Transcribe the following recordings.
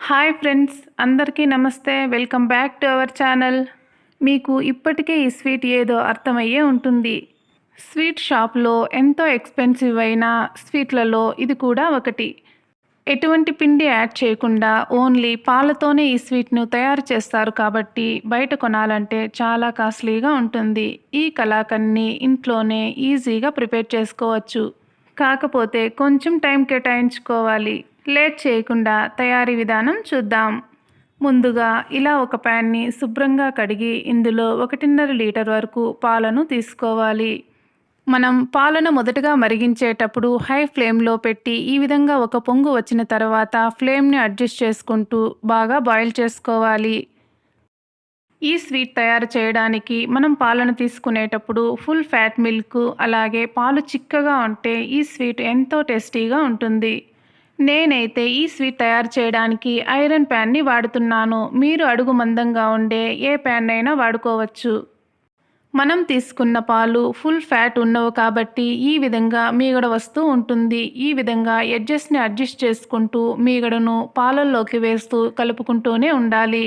Hi friends, అందరికీ నమస్తే. Welcome back to our channel. మీకు ఇప్పటికే ఈ స్వీట్ ఏదో అర్థమయ్యే ఉంటుంది. స్వీట్ షాప్లో ఎంతో ఎక్స్పెన్సివ్ అయిన స్వీట్లలో ఇది కూడా ఒకటి. ఎటువంటి పిండి యాడ్ చేయకుండా ఓన్లీ పాలతోనే ఈ స్వీట్ను తయారు చేస్తారు కాబట్టి బయట కొనాలంటే చాలా కాస్ట్లీగా ఉంటుంది. ఈ కలాకండ్ని ఇంట్లోనే ఈజీగా ప్రిపేర్ చేసుకోవచ్చు. కాకపోతే కొంచెం టైం కేటాయించుకోవాలి. లేట్ చేయకుండా తయారీ విధానం చూద్దాం. ముందుగా ఇలా ఒక ప్యాన్ని శుభ్రంగా కడిగి ఇందులో 1.5 లీటర్ వరకు పాలను తీసుకోవాలి. మనం పాలను మొదటగా మరిగించేటప్పుడు హై ఫ్లేమ్లో పెట్టి ఈ విధంగా ఒక పొంగు వచ్చిన తర్వాత ఫ్లేమ్ని అడ్జస్ట్ చేసుకుంటూ బాగా బాయిల్ చేసుకోవాలి. ఈ స్వీట్ తయారు చేయడానికి మనం పాలను తీసుకునేటప్పుడు ఫుల్ ఫ్యాట్ మిల్క్ అలాగే పాలు చిక్కగా ఉంటే ఈ స్వీట్ ఎంతో టేస్టీగా ఉంటుంది. నేనైతే ఈ స్వీట్ తయారు చేయడానికి ఐరన్ ప్యాన్ని వాడుతున్నాను. మీరు అడుగు మందంగా ఉండే ఏ ప్యాన్ అయినా వాడుకోవచ్చు. మనం తీసుకున్న పాలు ఫుల్ ఫ్యాట్ ఉన్నవి కాబట్టి ఈ విధంగా మీగడ వస్తూ ఉంటుంది. ఈ విధంగా ఎడ్జెస్ని అడ్జస్ట్ చేసుకుంటూ మీగడను పాలల్లోకి వేస్తూ కలుపుకుంటూనే ఉండాలి.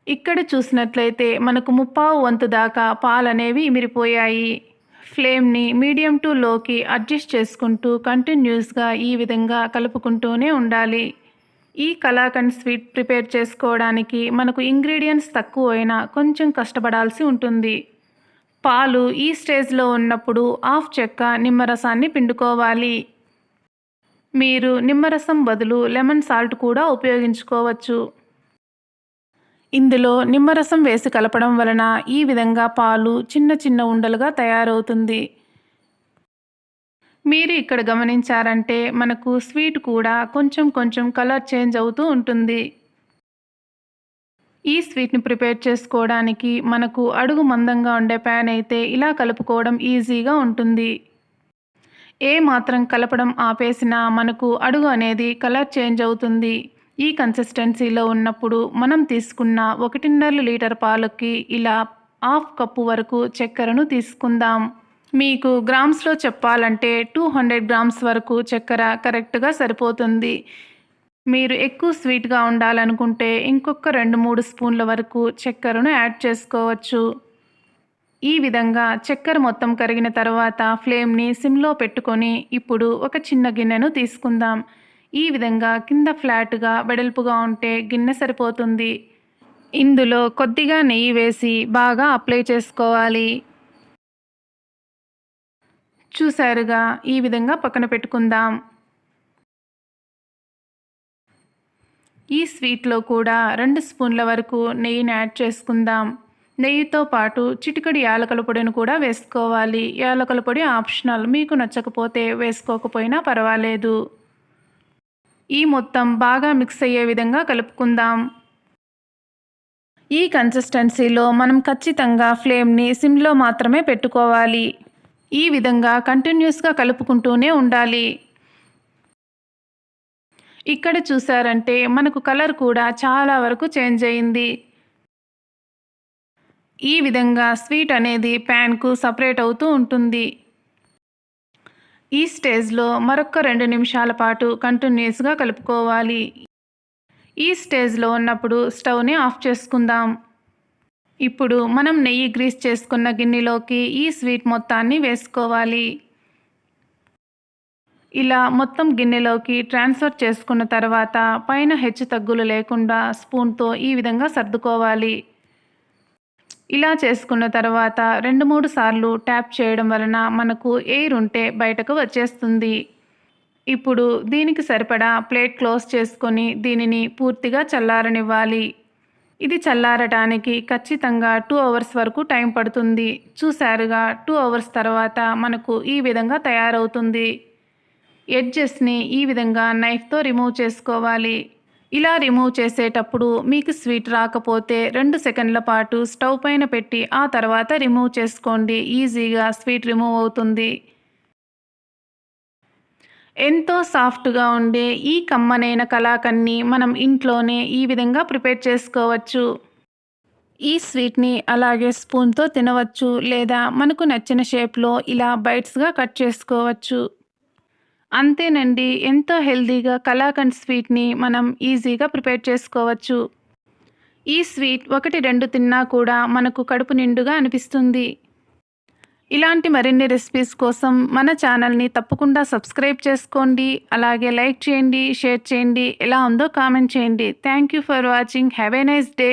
ఇక్కడ చూసినట్లయితే మనకు 1/4 వంతు దాకా పాలనేవి ఇమిరిపోయాయి. ఫ్లేమ్ని మీడియం టు లోకి అడ్జస్ట్ చేసుకుంటూ కంటిన్యూస్గా ఈ విధంగా కలుపుకుంటూనే ఉండాలి. ఈ కలాకండ్ స్వీట్ ప్రిపేర్ చేసుకోవడానికి మనకు ఇంగ్రీడియంట్స్ తక్కువైనా కొంచెం కష్టపడాల్సి ఉంటుంది. పాలు ఈ స్టేజ్లో ఉన్నప్పుడు హాఫ్ చెక్క నిమ్మరసాన్ని పిండుకోవాలి. మీరు నిమ్మరసం బదులు లెమన్ సాల్ట్ కూడా ఉపయోగించుకోవచ్చు. ఇందులో నిమ్మరసం వేసి కలపడం వలన ఈ విధంగా పాలు చిన్న చిన్న ఉండలుగా తయారవుతుంది. మీరు ఇక్కడ గమనించారంటే మనకు స్వీట్ కూడా కొంచెం కొంచెం కలర్ చేంజ్ అవుతూ ఉంటుంది. ఈ స్వీట్ని ప్రిపేర్ చేసుకోవడానికి మనకు అడుగు మందంగా ఉండే ప్యాన్ అయితే ఇలా కలుపుకోవడం ఈజీగా ఉంటుంది. ఏ మాత్రం కలపడం ఆపేసినా మనకు అడుగు అనేది కలర్ చేంజ్ అవుతుంది. ఈ కన్సిస్టెన్సీలో ఉన్నప్పుడు మనం తీసుకున్న 1.5 లీటర్ పాలకి ఇలా హాఫ్ కప్పు వరకు చక్కెరను తీసుకుందాం. మీకు గ్రామ్స్లో చెప్పాలంటే 200 గ్రామ్స్ వరకు చక్కెర కరెక్ట్గా సరిపోతుంది. మీరు ఎక్కువ స్వీట్గా ఉండాలనుకుంటే ఇంకొక 2-3 స్పూన్ల వరకు చక్కెరను యాడ్ చేసుకోవచ్చు. ఈ విధంగా చక్కెర మొత్తం కరిగిన తర్వాత ఫ్లేమ్ని సిమ్లో పెట్టుకొని ఇప్పుడు ఒక చిన్న గిన్నెను తీసుకుందాం. ఈ విధంగా కింద ఫ్లాట్గా వెడల్పుగా ఉంటే గిన్నె సరిపోతుంది. ఇందులో కొద్దిగా నెయ్యి వేసి బాగా అప్లై చేసుకోవాలి. చూసారుగా, ఈ విధంగా పక్కన పెట్టుకుందాం. ఈ స్వీట్లో కూడా 2 స్పూన్ల వరకు నెయ్యిని యాడ్ చేసుకుందాం. నెయ్యితో పాటు చిటికెడు యాలకుల పొడిని కూడా వేసుకోవాలి. యాలకుల పొడి ఆప్షనల్, మీకు నచ్చకపోతే వేసుకోకపోయినా పర్వాలేదు. ఈ మొత్తం బాగా మిక్స్ అయ్యే విధంగా కలుపుకుందాం. ఈ కన్సిస్టెన్సీలో మనం ఖచ్చితంగా ఫ్లేమ్ని సిమ్లో మాత్రమే పెట్టుకోవాలి. ఈ విధంగా కంటిన్యూస్గా కలుపుకుంటూనే ఉండాలి. ఇక్కడ చూసారంటే మనకు కలర్ కూడా చాలా వరకు చేంజ్ అయింది. ఈ విధంగా స్వీట్ అనేది ప్యాన్కు సపరేట్ అవుతూ ఉంటుంది. ఈ స్టేజ్లో మరొక 2 నిమిషాల పాటు కంటిన్యూస్గా కలుపుకోవాలి. ఈ స్టేజ్లో ఉన్నప్పుడు స్టవ్ని ఆఫ్ చేసుకుందాం. ఇప్పుడు మనం నెయ్యి గ్రీస్ చేసుకున్న గిన్నెలోకి ఈ స్వీట్ మొత్తాన్ని వేసుకోవాలి. ఇలా మొత్తం గిన్నెలోకి ట్రాన్స్ఫర్ చేసుకున్న తర్వాత పైన హెచ్చు తగ్గులు లేకుండా స్పూన్తో ఈ విధంగా సర్దుకోవాలి. ఇలా చేసుకున్న తర్వాత 2-3 సార్లు ట్యాప్ చేయడం వలన మనకు ఎయిర్ ఉంటే బయటకు వచ్చేస్తుంది. ఇప్పుడు దీనికి సరిపడా ప్లేట్ క్లోజ్ చేసుకొని దీనిని పూర్తిగా చల్లారనివ్వాలి. ఇది చల్లారటానికి ఖచ్చితంగా 2 అవర్స్ వరకు టైం పడుతుంది. చూసారుగా, 2 అవర్స్ తర్వాత మనకు ఈ విధంగా తయారవుతుంది. ఎడ్జెస్ని ఈ విధంగా నైఫ్తో రిమూవ్ చేసుకోవాలి. ఇలా రిమూవ్ చేసేటప్పుడు మీకు స్వీట్ రాకపోతే 2 సెకండ్ల పాటు స్టవ్ పైన పెట్టి ఆ తర్వాత రిమూవ్ చేసుకోండి. ఈజీగా స్వీట్ రిమూవ్ అవుతుంది. ఎంతో సాఫ్ట్గా ఉండే ఈ కమ్మనైన కలాకండ్ని మనం ఇంట్లోనే ఈ విధంగా ప్రిపేర్ చేసుకోవచ్చు. ఈ స్వీట్ని అలాగే స్పూన్తో తినవచ్చు లేదా మనకు నచ్చిన షేప్లో ఇలా బైట్స్గా కట్ చేసుకోవచ్చు. అంతేనండి, ఎంతో హెల్తీగా కలాకండ్ స్వీట్‌ని మనం ఈజీగా ప్రిపేర్ చేసుకోవచ్చు. ఈ స్వీట్ 1, 2 తిన్నా కూడా మనకు కడుపు నిండుగా అనిపిస్తుంది. ఇలాంటి మరిన్ని రెసిపీస్ కోసం మన ఛానల్‌ని తప్పకుండా సబ్స్క్రైబ్ చేసుకోండి. అలాగే లైక్ చేయండి, షేర్ చేయండి. ఎలా ఉందో కామెంట్ చేయండి. Thank you for watching. Have a nice day.